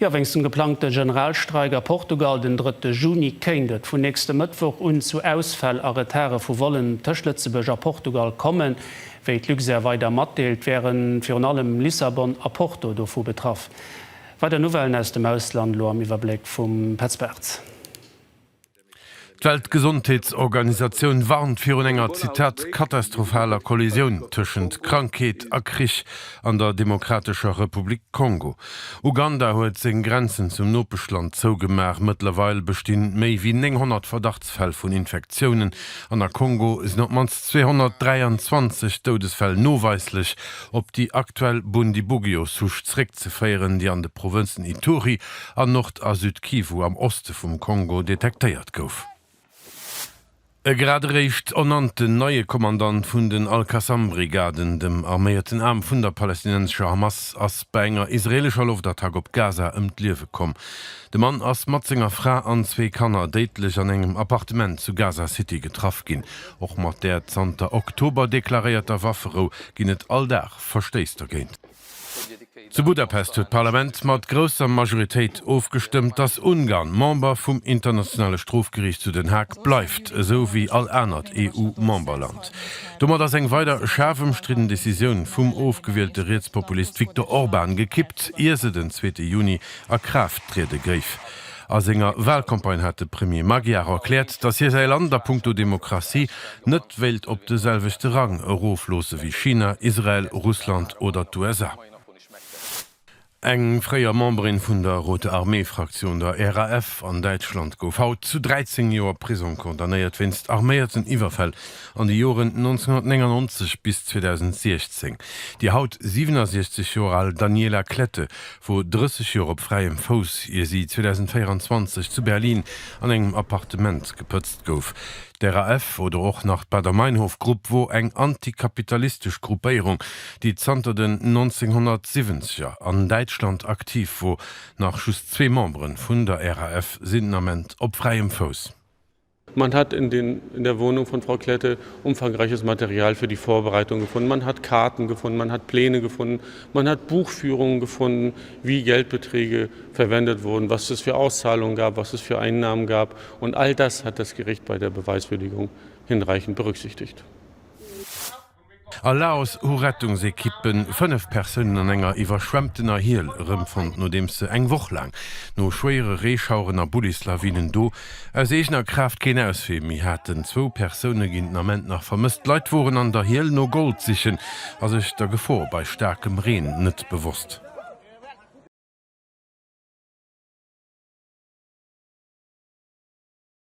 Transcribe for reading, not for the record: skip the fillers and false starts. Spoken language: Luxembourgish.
Ja, wenn's den geplante Generalstreik a Portugal den 3. Juni kéindet vun nächste Mittwoch zu Ausfall Arretäre vu wollen Tëschletzebeger Portugal kommen, wéi d Lüse weiter matdeelt wären fir an allem Lissabon a Porto dovu betraff. War der Novellen aus dem Ausland lo am Iwerblick vum Petzberz. Die Weltgesundheitsorganisation warnt für eine enger Zitat katastrophaler Kollision zwischen Krankheit und Krieg an der Demokratischen Republik Kongo. Uganda hat seine Grenzen zum Notbestand zugemacht. Mittlerweile bestehen mehr wie 900 Verdachtsfälle von Infektionen. An der Kongo ist noch mal 223 Todesfälle nachweislich, ob die aktuell Bundibugyo zurückzuführen, die an den Provinzen Ituri, an Nord- und Südkivu am Osten vom Kongo detektiert wurden. Gerade recht ernannte neue Kommandant vun den Al-Qassam-Brigaden, dem armeierten Arm vun der palästinensischer Hamas ass bei enger israelischer Luftattack op Gaza Liewe kom. De Mann ass Matzinger Fra an 2 Kanner deitlich an engem Appartement zu Gaza City getraff gin. Och mat der 10. Oktober deklarierter Waffero ginnet alldach versteister géint. Zu Budapest huet Parlament mat grosser Majoritéit aufgestimmt, dass Ungarn Member vum internationale Strafgericht zu Den Haag bleibt, so wie all ernert EU-Memberland. Dummer das eng weiter schärfemstritten Decision vum aufgewählte Rechtspopulist Viktor Orban gekippt, ehe se den 2. Juni a Kraft trete griff. Als enger Wahlkampagne hatte Premier Magyar erklärt, dass hier sei Land der Punkto Demokratie net wählt op deselvichte Rang Euroflose wie China, Israel, Russland oder die USA. Eng freier Membrin vun der Rote Armee-Fraktion der RAF an Deutschland gouf haut zu 13 Joer Prison kondamnéiert winst armeierten Iwerfall an die Joren 1999 bis 2016. Die haut 67 Jahre alt Daniela Klette, wo 30 Jahre op freiem Fuß ihr sie 2024 zu Berlin an engem Appartement geputzt gouf. Der RAF oder auch nach Bader-Meinhof-Gruppe, wo eng antikapitalistisch Gruppierung, die zanter den 1970er an Deutschland aktiv, wo nach just 2 Membern von der RAF sind op freiem Fuß. Man hat in der Wohnung von Frau Klette umfangreiches Material für die Vorbereitung gefunden. Man hat Karten gefunden, man hat Pläne gefunden, man hat Buchführungen gefunden, wie Geldbeträge verwendet wurden, was es für Auszahlungen gab, was es für Einnahmen gab. Und all das hat das Gericht bei der Beweiswürdigung hinreichend berücksichtigt. Laos Rettungsekippen 5 Personen an enger iwwerschwemmtener Hiel rëmfand no dem se eng woch lang. No schwere Reeschauener Bullislawinen do eichner Kraft ken ausfemi hätten 2 Personen ginament nach vermisst Leiit woren an der Hiel no Gold sichen, as ich der Gefahr bei starkem Reen net bewusst.